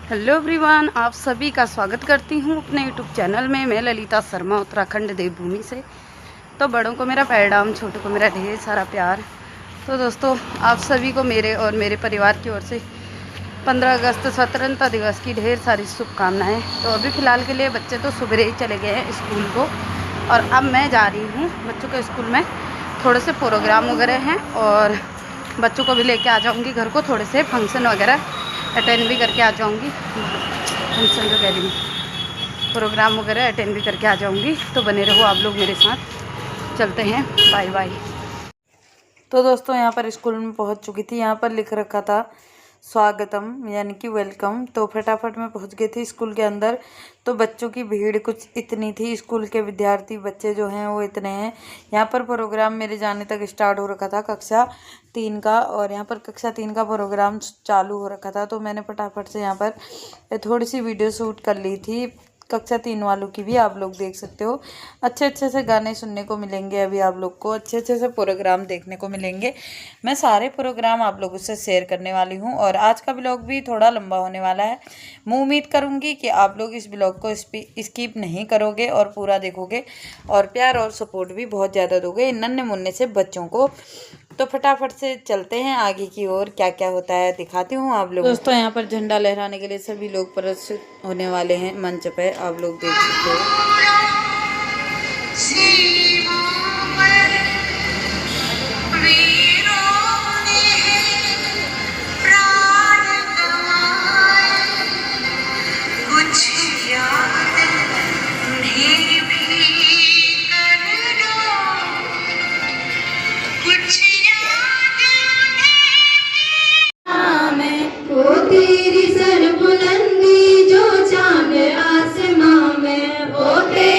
Hello everyone, आप सभी का स्वागत करती हूँ अपने यूट्यूब चैनल में। मैं ललिता शर्मा, उत्तराखंड देवभूमि से। तो बड़ों को मेरा पैरडाम, छोटों को मेरा ढेर सारा प्यार। तो दोस्तों, आप सभी को मेरे और मेरे परिवार की ओर से 15 अगस्त स्वतंत्रता दिवस की ढेर सारी शुभकामनाएँ। तो अभी फ़िलहाल के लिए बच्चे तो सुबह ही चले गए हैं स्कूल को, और अब मैं जा रही हूँ बच्चों के स्कूल में। थोड़े से प्रोग्राम वगैरह हैं और बच्चों को भी लेके आ जाऊँगी घर को। थोड़े से फंक्शन वगैरह अटेंड भी करके आ जाऊँगी, फंक्शन जो कह रही हूँ, प्रोग्राम वगैरह अटेंड भी करके आ जाऊँगी। तो बने रहो आप लोग मेरे साथ। चलते हैं, बाय बाय। तो दोस्तों, यहाँ पर स्कूल में पहुँच चुकी थी। यहाँ पर लिख रखा था स्वागतम, यानी कि वेलकम। तो फटाफट में पहुँच गई थी स्कूल के अंदर। तो बच्चों की भीड़ कुछ इतनी थी, स्कूल के विद्यार्थी बच्चे जो हैं वो इतने हैं। यहाँ पर प्रोग्राम मेरे जाने तक स्टार्ट हो रखा था कक्षा 3 का, और यहाँ पर कक्षा 3 का प्रोग्राम चालू हो रखा था। तो मैंने फटाफट से यहाँ पर थोड़ी सी वीडियो शूट कर ली थी। कक्षा 3 वालों की भी आप लोग देख सकते हो। अच्छे से गाने सुनने को मिलेंगे, अभी आप लोग को अच्छे से प्रोग्राम देखने को मिलेंगे। मैं सारे प्रोग्राम आप लोगों से शेयर करने वाली हूँ, और आज का ब्लॉग भी थोड़ा लंबा होने वाला है। मैं उम्मीद करूँगी कि आप लोग इस ब्लॉग को स्किप नहीं करोगे और पूरा देखोगे, और प्यार और सपोर्ट भी बहुत ज़्यादा दोगे इन नन्हे मुन्ने से बच्चों को। तो फटाफट से चलते हैं आगे की ओर, क्या क्या होता है दिखाती हूँ आप लोग। दोस्तों, यहाँ पर झंडा लहराने के लिए सभी लोग प्रदर्शित होने वाले हैं मंच पे, आप लोग देख सकते हो। तेरी सरबुलंदी जो चांद आसमां में, ओ तेरी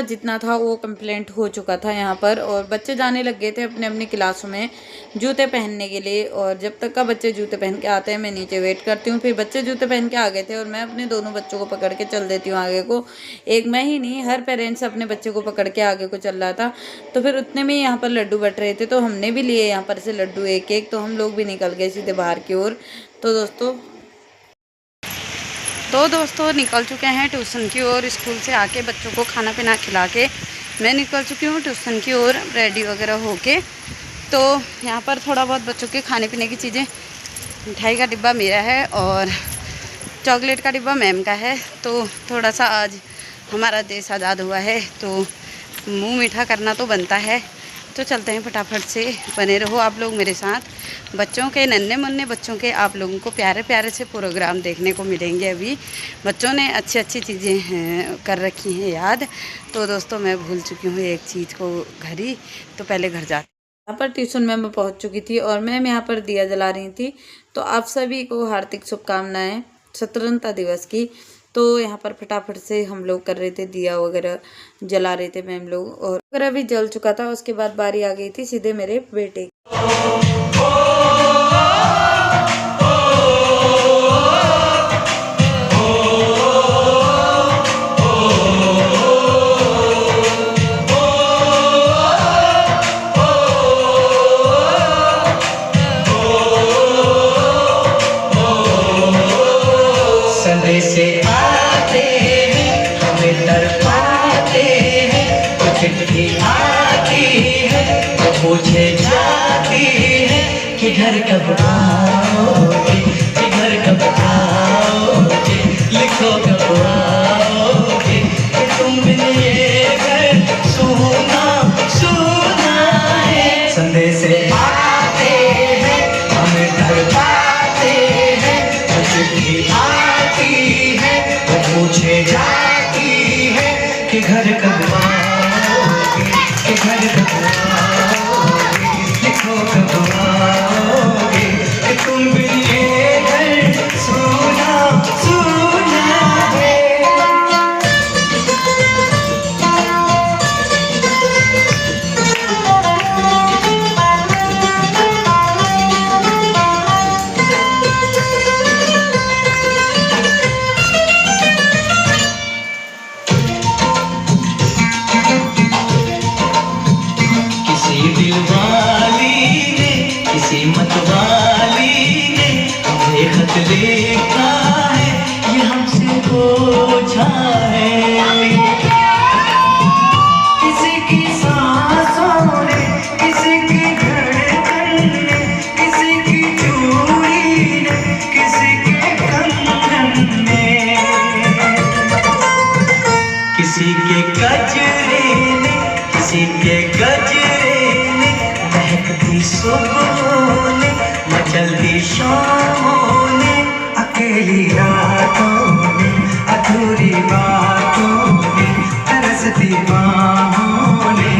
जितना था वो कंप्लीट हो चुका था यहाँ पर। और बच्चे जाने लग गए थे अपने अपनी क्लासों में जूते पहनने के लिए। और जब तक का बच्चे जूते पहन के आते हैं मैं नीचे वेट करती हूँ। फिर बच्चे जूते पहन के आ गए थे और मैं अपने दोनों बच्चों को पकड़ के चल देती हूँ आगे को। एक मैं ही नहीं, हर पेरेंट्स अपने बच्चे को पकड़ के आगे को चल रहा था। तो फिर उतने में यहाँ पर लड्डू बट रहे थे, तो हमने भी लिए यहाँ पर से लड्डू एक एक। तो हम लोग भी निकल गए सीधे बाहर की ओर। तो दोस्तों निकल चुके हैं ट्यूशन की ओर। स्कूल से आके बच्चों को खाना पीना खिला के मैं निकल चुकी हूँ ट्यूशन की ओर, रेडी वगैरह होके। तो यहाँ पर थोड़ा बहुत बच्चों के खाने पीने की चीज़ें, मिठाई का डिब्बा मेरा है और चॉकलेट का डिब्बा मैम का है। तो थोड़ा सा आज हमारा देश आज़ाद हुआ है तो मुँह मीठा करना तो बनता है। तो चलते हैं फटाफट से, बने रहो आप लोग मेरे साथ। बच्चों के, नन्हे मुन्ने बच्चों के आप लोगों को प्यारे प्यारे से प्रोग्राम देखने को मिलेंगे। अभी बच्चों ने अच्छी अच्छी चीज़ें कर रखी हैं याद। तो दोस्तों मैं भूल चुकी हूँ एक चीज़ को, घर ही, तो पहले घर जाते। यहाँ पर ट्यूशन में मैं पहुँच चुकी थी और मैम यहाँ पर दिया जला रही थी। तो आप सभी को हार्दिक शुभकामनाएँ स्वतंत्रता दिवस की। तो यहाँ पर फटाफट से हम लोग कर रहे थे, दिया वगैरह जला रहे थे मैम लोग, और वगैरह भी जल चुका था। उसके बाद बारी आ गई थी सीधे मेरे बेटे की। पूछे जाती है कि घर कब आओगे, कि घर कब आओगे, लिखो कब आओगे, कि तुम बिन ये घर सुना सुना है। संदेश आते हैं हमें घर पाते हैं, चिट्ठी आती है वो पूछे जाती है कि घर कब आओगे, कि घर कब आओगे, लिखो कब आओगे, कि तुम बिन ये घर सुना सुना है। किसी दिलवाली ने, किसी मतवाली ने हमें खत लिखा है, ये हमसे पूछा है। किसी की सांसों ने, किसी की धड़कन ने, किसी की चूड़ी ने, किसी के कंगन ने, किसी के गजरे ने, किसी के गजरे ने, महकती सुबहों ने, मचलती शामों ने, अकेली रातों ने, अधूरी बातों ने, तरसती बाहों ने,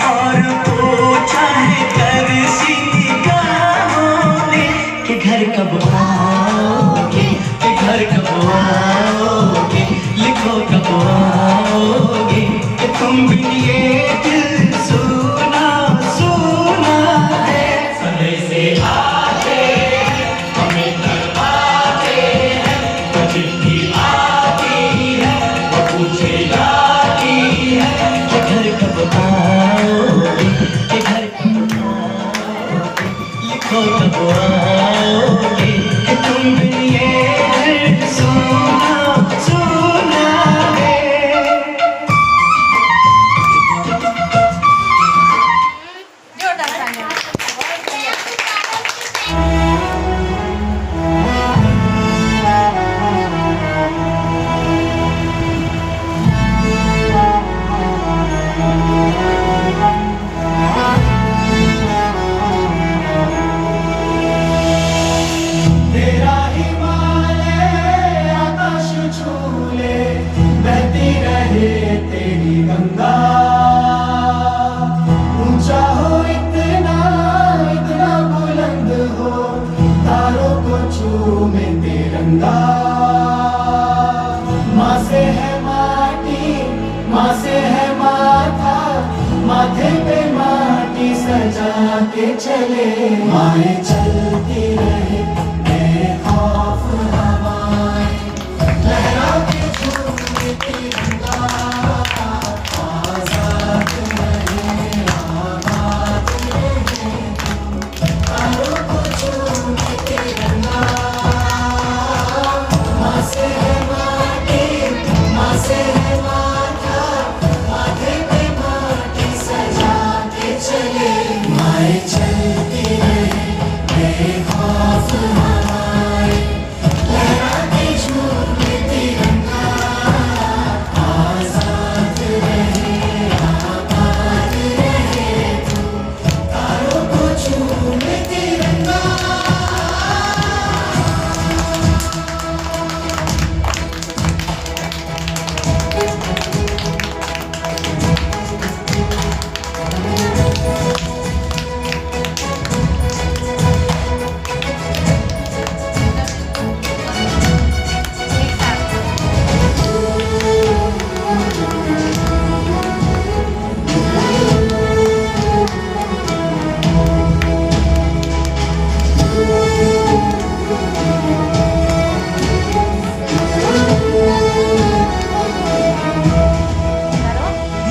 और पूछा है तरसी निगाहों ने कि घर कब आओगे, कि घर कब आओगे, लिखो कब आओगे, कि तुम बिन ये दिल सुना सुना है। समय से आते हमें तड़पाते हैं, वो चिट्ठी आती है वो पूछे जाती है कि घर कब आओगे, कि घर कब आओगे, लिखो कब आओगे, कि तुम बिन ये दिल सुना सुना है। के चले, माए चलती रहे बेखौफ हवाएं, लहरा के झूमे तिरंगा, आजाद रहे आबाद रहे, तारों को झूमे तिरंगा, माँ से है माटी, माँ से है माथा, माथे पे माटी सजा के चले, माए चलती रहे बेखौफ हवाएं, लहरा के झूमे तिरंगा, आजाद रहे आबाद रहे तू, तारों को झूमे तिरंगा।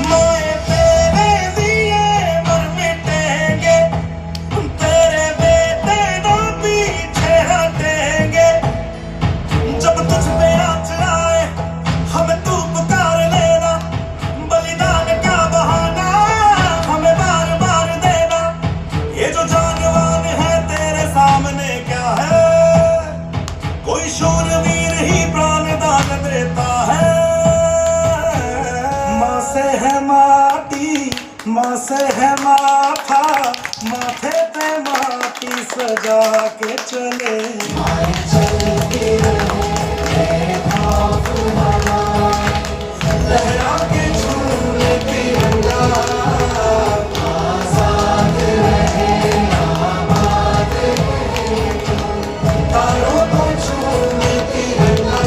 माए तेरे दिए मर मिटेंगे, तेरे बेटे ना पीछे हटेंगे, जब तुझ पे आँच आए हमें तू पुकार लेना, बलिदान का बहाना हमें बार बार देना, ये जो जानवान है तेरे सामने क्या है, कोई शूरवीर ही प्राण दान देता है, माँ से है माटी, माँ से है माथा, माथे पे माटी सजा के चले, माए चलती रहे बेखौफ हवाएं, लहरा के झूमे तिरंगा, आजाद रहे आबाद रहे तू, तारों को झूमे तिरंगा,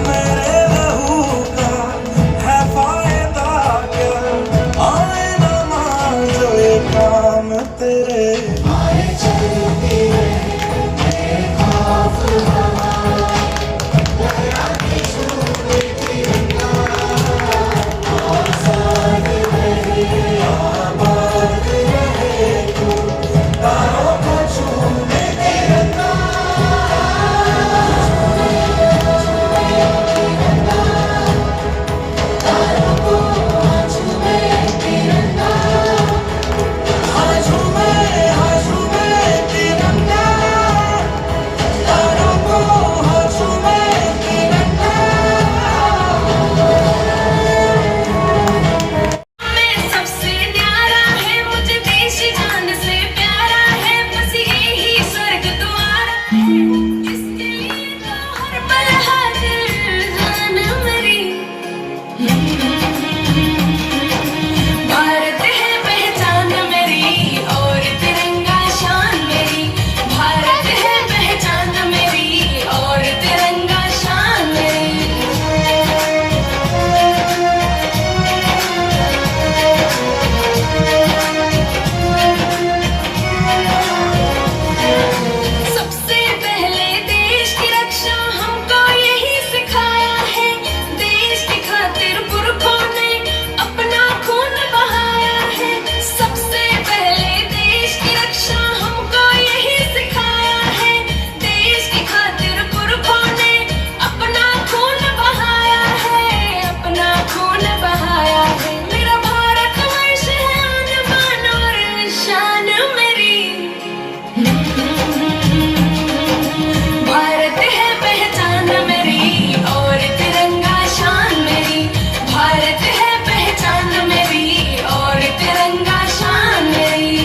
मेरे लहू का है फायदा क्या, आए ना मान जो ये काम तेरे, माए चलती रहे बेखौफ हवाएं, लहरा के झूमे तिरंगा, आजाद रहे आबाद रहे तू, तारों को झूमे तिरंगा। सबसे न्यारा है मुझे देश जान से प्यारा है, बस यही स्वर्ग द्वार है, इसके लिए तो हर पल हाजिर जान मरी, भारत है पहचान मेरी और तिरंगा शान मेरी, भारत है पहचान मेरी और तिरंगा शान मेरी। सबसे पहले देश की रक्षा हमको यही सिखाया है, देश की खातिर पुरखों ने अपना खून बहाया है, सबसे पहले देश की रक्षा हमको यही सिखाया है, देश की खातिर पुरखों ने अपना खून बहाया है, अपना खून बहाया है, मेरा भारत वर्ष है आन बान और शान मेरी, भारत है पहचान मेरी और तिरंगा शान मेरी, भारत है पहचान मेरी और तिरंगा शान मेरी।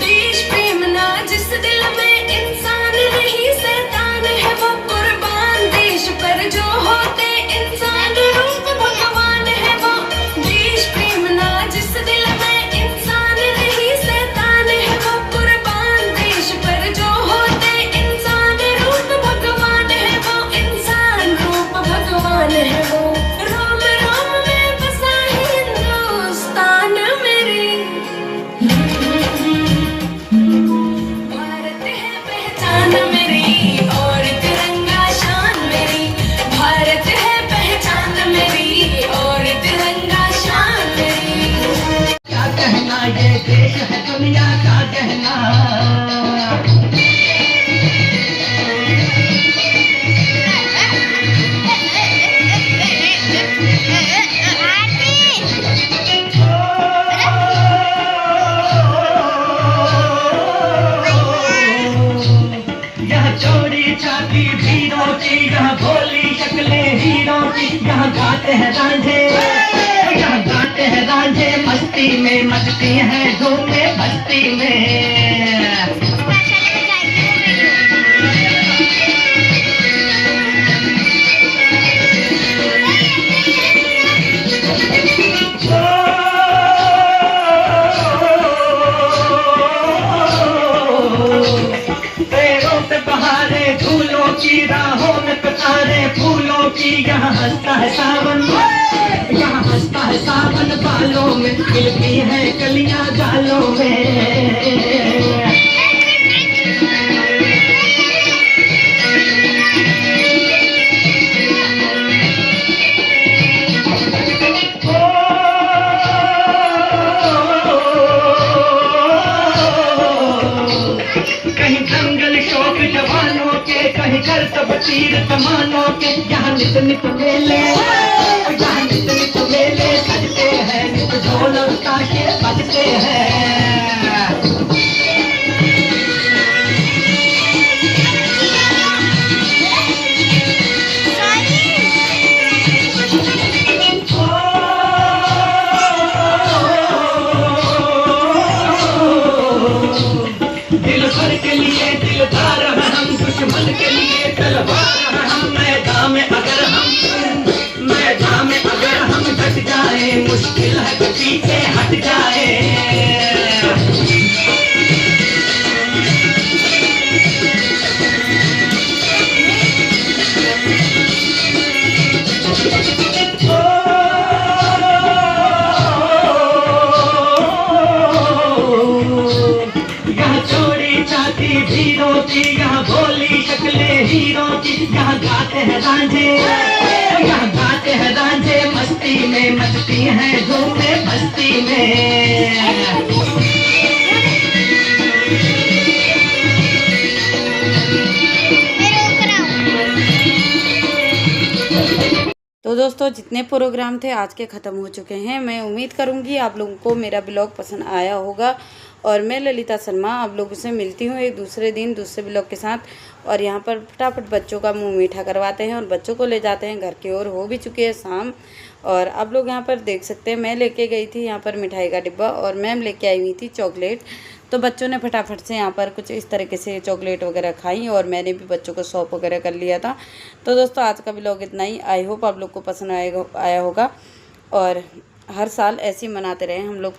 देश प्रेम ना जिस दिल में इंसान नहीं शैतान है वो कुर्बान, देश पर जो होते इंसान रूप भगवान है वो, देश प्रेम ना जिस दिल में इंसान नहीं हैं धूमे बस्ती में। पेड़ों पे बहारे झूलों की राहों में पतारे फूलों की यहाँ हंसता है सावन, यहाँ हंसता है सावन बालों में खिलती है कलियां गालों में। कहीं दंगल शौक जवानों के, कहीं कर सब तीर कमानों के, यहाँ नित नित मेले, यहाँ नित नित मेले सजते हैं, नित ढोल और ताशे बजते हैं। दिल भर के लिए दिलदार हैं हम, दुश्मन के लिए तलवार हैं हम। मैदान में अगर हम डट जाए, मुश्किल है तो पीछे हट जाए। यहाँ चोरी चाटी भीड़ों की, यहाँ भोली शक्लें हीरों की, यहाँ गाते हैं रांझे, यहाँ गाते हैं रांझे मस्ती में, मचती हैं धूमे बस्ती में। तो दोस्तों जितने प्रोग्राम थे आज के ख़त्म हो चुके हैं। मैं उम्मीद करूँगी आप लोगों को मेरा ब्लॉग पसंद आया होगा और मैं ललिता शर्मा आप लोगों से मिलती हूँ एक दूसरे दिन दूसरे ब्लॉग के साथ। और यहाँ पर फटाफट बच्चों का मुंह मीठा करवाते हैं और बच्चों को ले जाते हैं घर की ओर। हो भी चुकी है शाम और आप लोग यहाँ पर देख सकते हैं मैं लेके गई थी यहाँ पर मिठाई का डिब्बा और मैम लेके आई हुई थी चॉकलेट। तो बच्चों ने फटाफट से यहाँ पर कुछ इस तरीके से चॉकलेट वगैरह खाई और मैंने भी बच्चों को सौंप वगैरह कर लिया था। तो दोस्तों आज का ब्लॉग इतना ही। आई होप आप लोग को पसंद आया होगा और हर साल ऐसे ही मनाते रहे हम लोग।